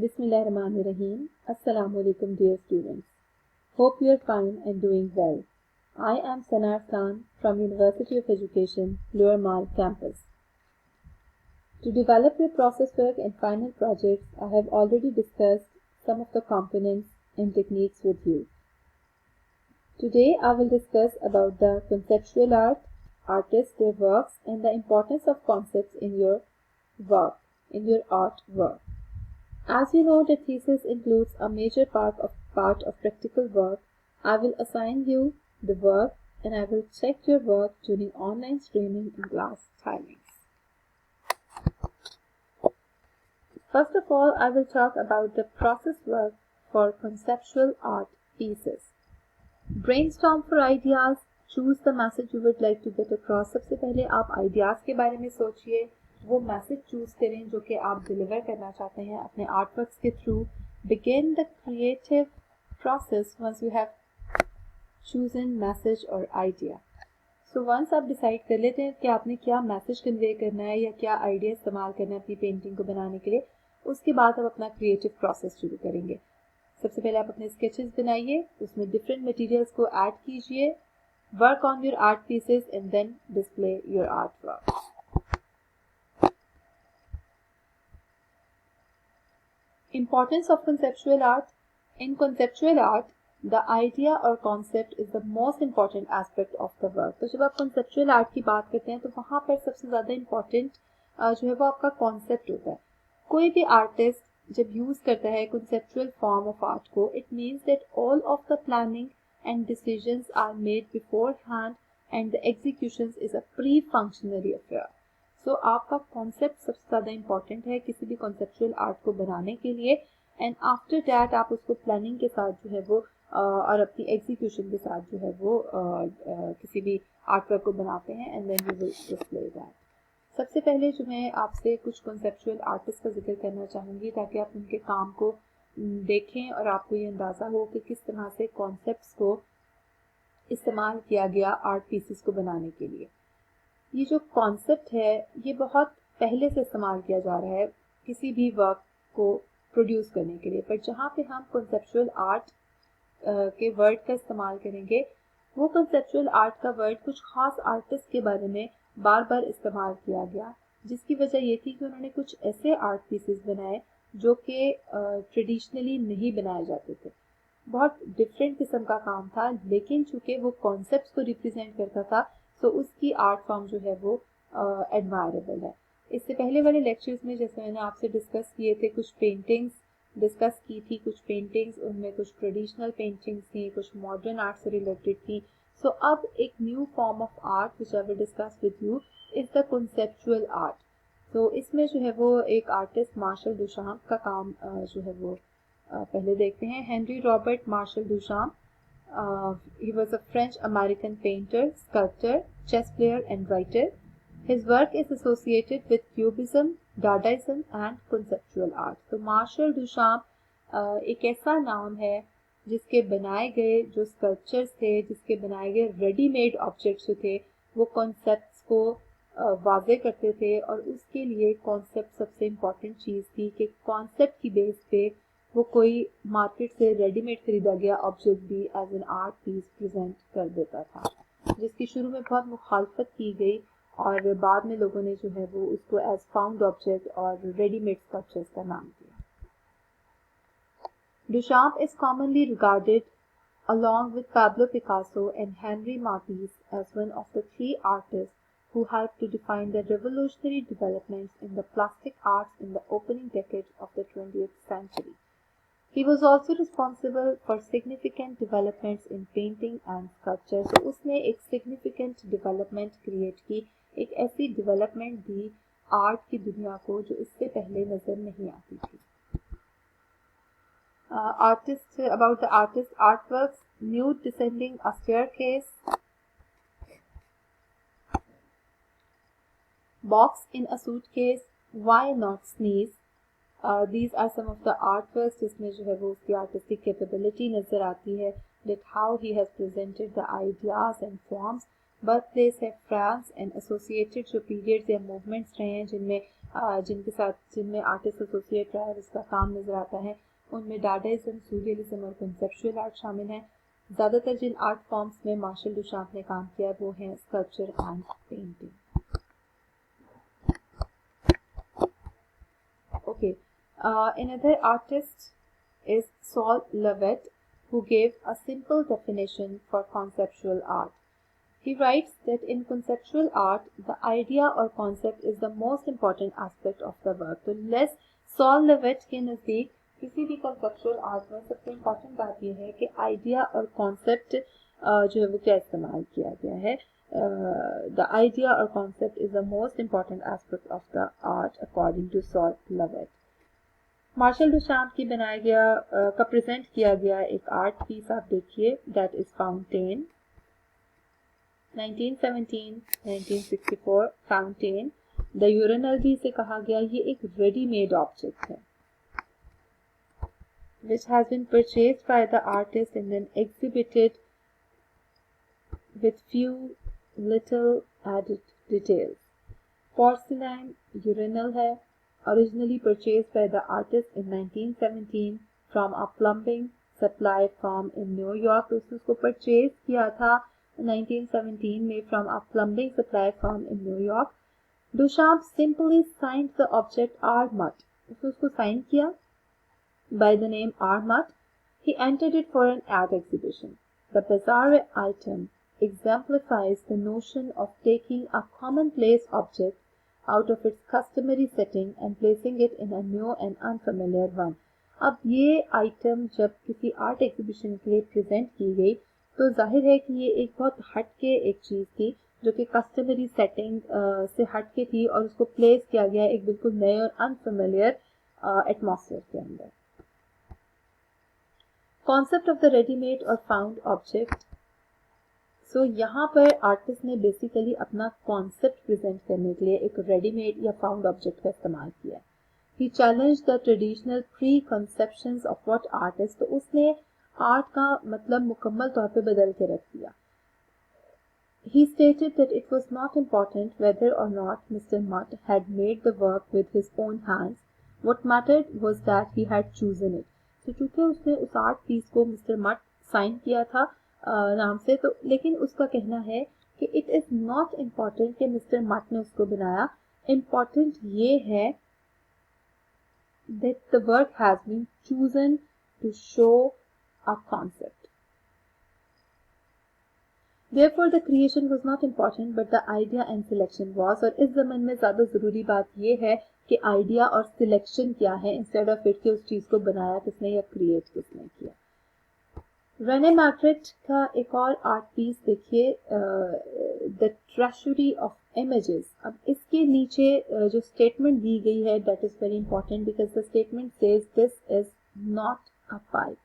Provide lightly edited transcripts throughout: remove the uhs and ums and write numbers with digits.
Bismillahirrahmanirrahim. Assalamu alaikum dear students. Hope you are fine and doing well. I am Sanar Khan from University of Education, Lower Mall campus. To develop your process work and final projects, I have already discussed some of the components and techniques with you. Today I will discuss about the conceptual art, artists, their works, and the importance of concepts in your work, in your artwork. As you know, the thesis includes a major part of practical work. I will assign you the work and I will check your work during online streaming and class timings. First of all, I will talk about the process work for conceptual art pieces. Brainstorm for ideas, choose the message you would like to get across. सबसे पहले आप ideas के बारे में सोचिए, वो message choose करें जो कि आप डिलीवर करना चाहते हैं अपने आर्टवर्क्स के through. Begin the creative process once you have chosen message और आइडिया. सो वंस आप डिसाइड कर लेते हैं कि आपने क्या मैसेज कन्वे करना है या क्या आइडिया इस्तेमाल करना है अपनी पेंटिंग को बनाने के लिए, उसके बाद आप अपना क्रिएटिव प्रोसेस शुरू करेंगे. सबसे पहले आप अपने स्केचेस बनाइए, उसमें डिफरेंट मटेरियल्स को ऐड कीजिए, work on your art pieces and then display your art work. Importance of conceptual art. In conceptual art, the idea or concept is the most important aspect of the work. तो जब आप conceptual art की बात करते हैं तो वहाँ पर सबसे ज़्यादा important जो है वो आपका concept होता है. कोई भी artist जब use करता है conceptual form of art को, it means that all of the planning and decisions are made beforehand and the executions is a pre-functionary affair. सो आपका कॉन्सेप्ट सबसे ज़्यादा इम्पॉर्टेंट है किसी भी कॉन्सेप्चुअल आर्ट को बनाने के लिए. एंड आफ्टर दैट आप उसको प्लानिंग के साथ जो है वो और अपनी एग्जीक्यूशन के साथ जो है वो किसी भी आर्ट वर्क को बनाते हैं and then you will display that. सबसे पहले जो मैं आपसे कुछ कॉन्सेप्चुअल आर्टिस्ट का जिक्र करना चाहूँगी ताकि आप उनके काम को देखें और आपको ये अंदाज़ा हो कि किस तरह से कॉन्सेप्ट्स को इस्तेमाल किया गया आर्ट पीसेस को बनाने के लिए. ये जो कॉन्सेप्ट है ये बहुत पहले से इस्तेमाल किया जा रहा है किसी भी वर्क को प्रोड्यूस करने के लिए, पर जहाँ पे हम कॉन्सेप्चुअल आर्ट के वर्ड का इस्तेमाल करेंगे वो कॉन्सेप्चुअल आर्ट का वर्ड कुछ खास आर्टिस्ट के बारे में बार बार इस्तेमाल किया गया, जिसकी वजह ये थी कि उन्होंने कुछ ऐसे आर्ट पीसेस बनाए जो कि ट्रेडिशनली नहीं बनाए जाते थे. बहुत डिफरेंट किस्म का काम था, लेकिन चूँकि वो कॉन्सेप्ट्स को रिप्रेजेंट करता था तो उसकी आर्ट फॉर्म जो है वो एडमायरेबल है. इससे पहले वाले लेक्चर्स में जैसे मैंने आपसे डिस्कस किए थे, कुछ पेंटिंग्स डिस्कस की थी, कुछ पेंटिंग्स उनमें कुछ ट्रेडिशनल पेंटिंग्स थी, कुछ मॉडर्न आर्ट से रिलेटेड थी. सो अब एक new form of art which I will discuss with you is the conceptual art. तो इसमें जो है वो एक आर्टिस्ट मार्शल दुशाम्प का काम जो है वो पहले देखते हैं. Henri Robert Marcel Duchamp. He was a French-American painter, sculptor, chess player and writer. His work is associated with Cubism, Dadaism and conceptual art. तो मार्शल दुशाम्प एक ऐसा नाम है जिसके बनाए गए जो स्कल्पचर्स थे, जिसके बनाए गए रेडीमेड ऑब्जेक्ट्स जो थे वो कॉन्सेप्ट्स को वाज़े करते थे, और उसके लिए कॉन्सेप्ट सबसे इम्पॉर्टेंट चीज़ थी कि कॉन्सेप्ट की बेस पे वो कोई मार्केट से रेडीमेड खरीदा गया ऑब्जेक्ट भी as an art piece present कर देता था, जिसकी शुरू में बहुत मुखालफत की गई और बाद में लोगों ने जो है वो उसको एज फाउंड ऑब्जेक्ट और रेडीमेड स्कल्पचर्स का नाम दिया. Duchamp is commonly regarded along with Pablo Picasso and Henri Matisse as one of the three artists who helped to define the revolutionary developments in the plastic arts in the opening decade of the 20th century. He was also responsible for significant developments in painting and sculpture. So उसने एक significant development create की, एक ऐसी development दी art की दुनिया को जो इससे पहले नजर नहीं आती थी. About the artist artworks: nude descending a staircase, box in a suitcase, why not sneeze. These are some of the artworks जिसमें जो है वो उसकी artistic capability नज़र आती है, that how he has presented the ideas and forms. birthplace है France and associated जो पीरियड्स या मूवमेंट्स रहे हैं जिनमें जिनमें आर्टिस्ट एसोसिएट रहा है उसका काम नज़र आता है, उनमें डाडाइज्म, सूर्यलिज्म और कंसेप्चुअल आर्ट शामिल हैं। ज़्यादातर जिन आर्ट फॉर्म्स में मार्शल डुचाम्प ने काम किया वो हैं sculpture and painting. Okay, another artist is Saul Levitt, who gave a simple definition for conceptual art. He writes that in conceptual art, the idea or concept is the most important aspect of the work. तो less sol Levitt के नज़दीक किसी भी conceptual art में सबसे important बात यह है कि idea और concept जो है वो क्या इस्तेमाल किया गया है. The idea or concept is the most important aspect of the art according to Saul Levitt. Marcel Duchamp की बनाया गया का प्रेजेंट किया गया एक आर्ट पीस आप देखिए, that is fountain, 1917-1964 fountain. The urinal भी इसे कहा गया. ये एक रेडीमेड ऑब्जेक्ट है which has been purchased by the artist and then exhibited with few little added details. Porcelain urinal है, originally purchased by the artist in 1917 from a plumbing supply firm in New York. उसने उसको purchase किया था 1917 में from a plumbing supply firm in New York. Duchamp simply signed the object Armat. उसने उसको sign किया by the name Armat. He entered it for an art exhibition. The bizarre item exemplifies the notion of taking a commonplace object out of its customary setting and placing it in a new and unfamiliar one. अब ये item जब किसी art exhibition के लिए present की गई तो जाहिर है कि ये एक बहुत हटके एक चीज़ थी जो कि कस्टमरी सेटिंग से हटके थी और उसको प्लेस किया गया एक बिल्कुल नए और अनफेमिलियर एटमॉस्फेयर के अंदर. कॉन्सेप्ट ऑफ द रेडीमेड और फाउंड ऑब्जेक्ट. सो यहाँ पर आर्टिस्ट ने बेसिकली अपना कॉन्सेप्ट प्रेजेंट करने के लिए एक रेडीमेड या फाउंड ऑब्जेक्ट का इस्तेमाल किया. He challenge the traditional preconceptions of what art is. तो उसने आर्ट का मतलब मुकम्मल तौर पे बदल के रख दिया. He stated that it was not important whether or not Mr. Mutt had made the work with his own hands. What mattered was that he had chosen it. तो चूंकि उसने उस आर्ट पीस को मिस्टर मट sign किया था नाम से, तो लेकिन उसका कहना है कि इट इज़ नॉट इम्पॉर्टेंट कि मिस्टर मट ने उसको बनाया. इम्पॉर्टेंट ये है that the work has been chosen to show a concept. Therefore the creation was not important but the idea and selection was. और इस ज़माने में ज़्यादा ज़रूरी बात ये है कि आइडिया और सिलेक्शन क्या है इंस्टेड ऑफ इट कि उस चीज़ को बनाया किसने या क्रिएट किसने किया. रेने मैग्रिट का एक और आर्ट पीस देखिए, द ट्रेजरी ऑफ इमेजेस. अब इसके नीचे जो स्टेटमेंट दी गई है that is very important because the statement says this is not a pipe.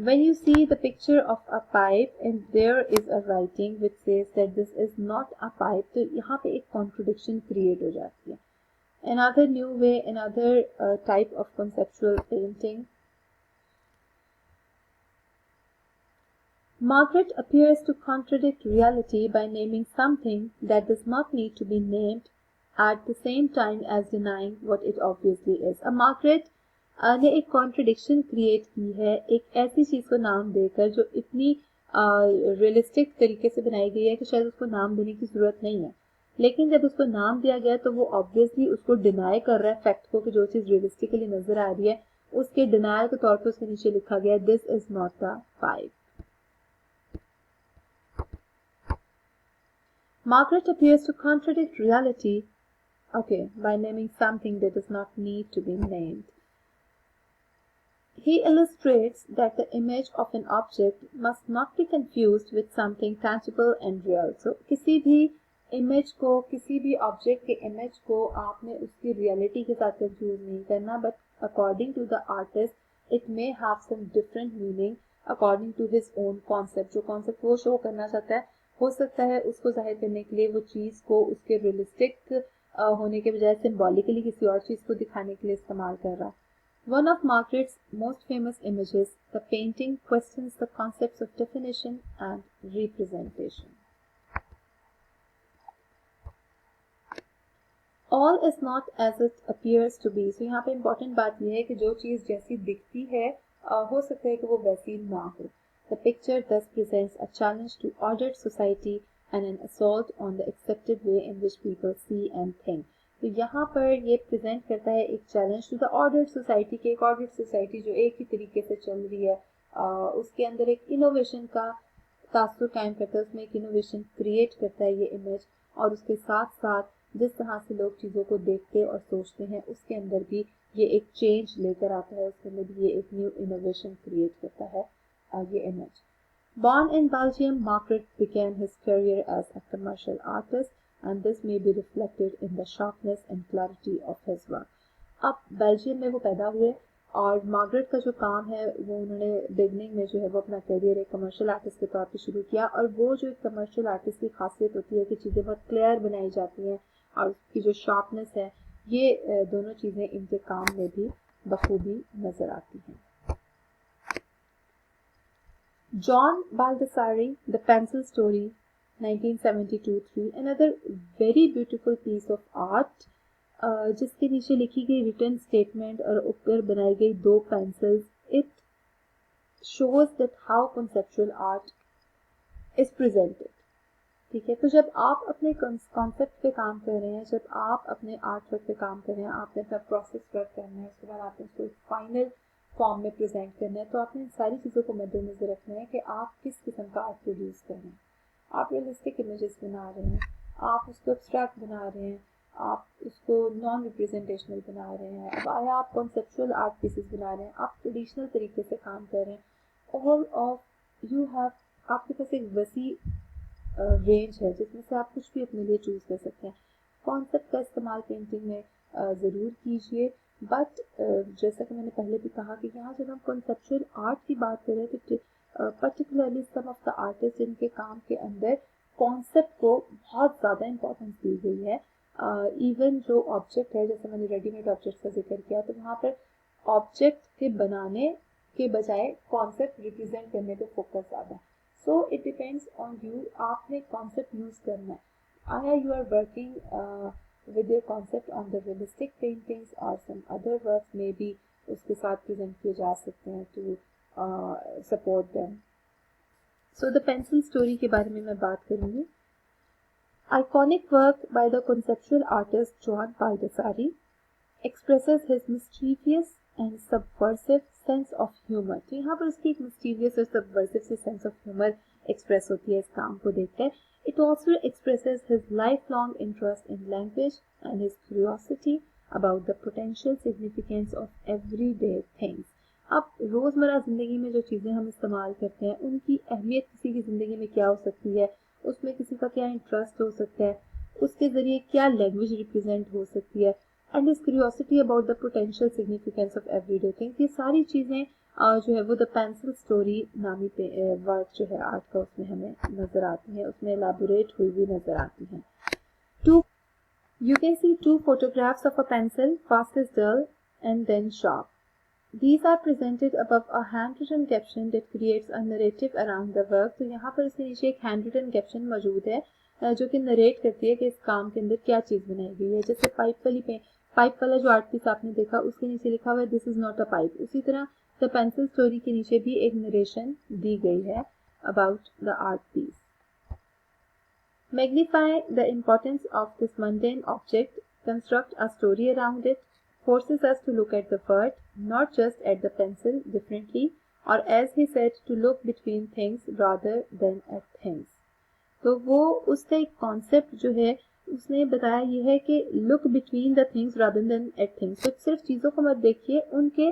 When you see the picture of a pipe and there is a writing which says that this is not a pipe, तो यहाँ पे एक contradiction create हो जाती है. Another new way, another type of conceptual painting. Margaret appears to contradict reality by naming something that does not need to be named at the same time as denying what it obviously is. Margaret ने एक contradiction create की है एक ऐसी चीज़ को नाम देकर जो इतनी रियलिस्टिक तरीके से बनाई गई है कि शायद उसको नाम देने की ज़रूरत नहीं है, लेकिन जब उसको नाम दिया गया तो वो ऑब्वियसली उसको डिनाई कर रहा है फैक्ट को कि जो चीज़ रियलिस्टिकली नज़र आ रही है उसके डिनायल के तौर पर उसके नीचे लिखा गया this is not the pipe. Margaret appears to contradict reality, by naming something that does not need to be named. He illustrates that the image of an object must not be confused with something tangible and real. So किसी भी image को, किसी भी object के image को आपने उसकी reality के साथ कंफ्यूज नहीं करना, but according to the artist it may have some different meaning according to his own concept. जो कॉन्सेप्ट वो शो करना चाहता है हो सकता है उसको जाहिर करने के लिए वो चीज़ को उसके रियलिस्टिक होने के बजाय सिम्बॉलिकली किसी और चीज़ को दिखाने के लिए इस्तेमाल कर रहा है. One of Margaret's most famous images, the painting, questions the concepts of definition and representation. All is not as it appears to be. So यहाँ पे important बात यह है कि जो चीज़ जैसी दिखती है हो सकता है कि वो वैसी ना हो. The picture thus presents a challenge to ordered society and an assault on the accepted way in which people see and think. तो यहाँ पर ये प्रेजेंट करता है एक challenge to the ordered society के. एक ऑर्डर्ड सोसाइटी जो एक ही तरीके से चल रही है उसके अंदर एक इनोवेशन का तासुर कायम करता है, उसमें एक इनोवेशन क्रिएट करता है ये इमेज. और उसके साथ साथ जिस तरह से लोग चीज़ों को देखते और सोचते हैं उसके अंदर भी ये एक चेंज लेकर आता है, उसके अंदर भी ये एक न्यू इनोवेशन क्रिएट करता है ये image. Born in Belgium, Margaret began his career as a commercial artist, and this may be reflected in the sharpness and clarity of his work. अब बेल्जियम में वो पैदा हुए और मार्गरेट का जो काम है वो उन्होंने बिगनिंग में जो है वो अपना करियर एक कमर्शियल आर्टिस्ट के तौर पे शुरू किया. और वो जो एक कमर्शियल आर्टिस्ट की खासियत होती है कि चीज़ें बहुत क्लियर बनाई जाती हैं और उसकी जो शार्पनेस है ये दोनों चीज़ें इनके काम में भी बखूबी नज़र आती हैं. John Baldessari, The Pencil Story, 1972-3, another very beautiful piece of art, जिसके नीचे लिखी गई रिटन स्टेटमेंट और ऊपर बनाई गई दो pencils. It shows that how conceptual art is presented. ठीक है, तो जब आप अपने कॉन्सेप्ट पे काम कर रहे हैं, जब आप अपने आर्ट वर्क पे काम कर रहे हैं, आपने अपना प्रोसेस वर्क करना है, उसके बाद आपने उसको फाइनल फॉर्म में प्रेजेंट करना है, तो आपने इन सारी चीज़ों को मद्देनजर रखना है कि आप किस किस्म का आर्ट प्रोड्यूस कर रहे हैं. आप रियलिस्टिक इमेजेस बना रहे हैं, आप उसको एब्स्ट्रैक्ट बना रहे हैं, आप उसको नॉन रिप्रेजेंटेशनल बना रहे हैं, अब आया आप कॉन्सेप्चुअल आर्ट पीसेस बना रहे हैं, आप ट्रेडिशनल तरीके से काम कर रहे हैं. ऑल ऑफ यू हैव, आपके पास एक वसी रेंज है जिसमें से आप कुछ भी अपने लिए चूज़ कर सकते हैं. कॉन्सेप्ट का इस्तेमाल पेंटिंग में ज़रूर कीजिए, बट जैसा कि मैंने पहले भी कहा कि यहाँ जब हम कॉन्सेप्चुअल आर्ट की बात करें तो particularly some of the artist जिनके काम के अंदर कॉन्सेप्ट को बहुत ज़्यादा इंपॉर्टेंस दी गई है. इवन जो ऑब्जेक्ट है, जैसे मैंने रेडीमेड ऑब्जेक्ट का जिक्र किया, तो वहाँ पर ऑब्जेक्ट के बनाने के बजाय कॉन्सेप्ट रिप्रेजेंट करने पे फोकस ज़्यादा है. So it depends on you, आपने कॉन्सेप्ट यूज़ करना है. आया you are working with your concept on the realistic paintings or some other works maybe उसके साथ present किए जा सकते हैं to support them. So the pencil story के बारे में मैं बात करूँगी. Iconic work by the conceptual artist John Baldessari expresses his mischievous and subversive sense of humor. तो यहाँ पर उसकी एक mischievous और subversive से sense of humor express होती है इस काम को देखकर. It also expresses his lifelong interest in language and his curiosity about the potential significance of everyday things. अब रोज़मर्रा ज़िंदगी में जो चीज़ें हम इस्तेमाल करते हैं उनकी अहमियत किसी की ज़िंदगी में क्या हो सकती है, उसमें किसी का क्या इंटरेस्ट हो सकता है, उसके ज़रिए क्या लैंग्वेज रिप्रेजेंट हो सकती है, and his curiosity about the potential significance of everyday things. ये सारी चीज़ें जो है वो द पेंसिल स्टोरी नामी वर्क जो है आर्ट का उसमें हमें नज़र आती हैं, उसमें एलाबोरेट हुई हुई नज़र आती हैं. You can see two photographs of a pencil, first is dull and then sharp. These are presented above a handwritten caption that creates a narrative around the work. तो यहाँ पर इसके नीचे एक handwritten caption मौजूद है जो कि नरेट करती है कि इस काम के अंदर क्या चीज़ बनाई गई है. जैसे पाइप वाला जो आर्ट पीस आपने देखा उसके नीचे लिखा हुआ है this is not a pipe. उसी तरह द पेंसिल स्टोरी के नीचे भी एक नरेशन दी गई है about the art piece. Magnify the importance of this mundane object, construct a story around it, forces us to look at the word, not just at the pencil, differently, or as he said, to look between things rather than at things. तो वो उसका एक concept जो है उसने बताया ये है कि look between the things rather than at things. तो सिर्फ चीज़ों को मत देखिए, उनके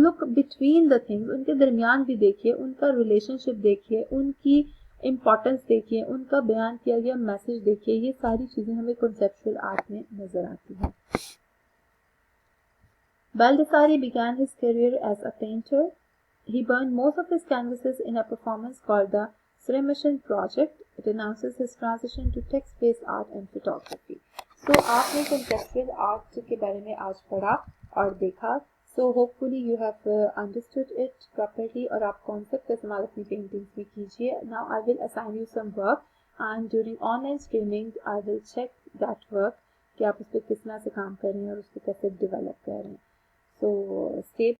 लुक बिटवीन द थिंग्स, उनके दरमियान भी देखिए, उनका रिलेशनशिप देखिए, उनकी इम्पॉर्टेंस देखिए, उनका बयान किया गया मैसेज देखिए. ये सारी चीज़ें हमें कॉन्सेप्चुअल आर्ट में नज़र आती हैं. Baldessari began his career as a painter. He burned most of his canvases in a performance called the Sremission Project. It announces his transition to text-based art and photography. So आपने conceptual art के बारे में आज पढ़ा और देखा. So hopefully you have understood it properly और आप concept का इस्तेमाल अपनी paintings में कीजिए. Now I will assign you some work and during online streaming I will check that work कि आप उस पर किस तरह से काम कर रहे हैं और उसको कैसे डेवलप कर रहे हैं। So step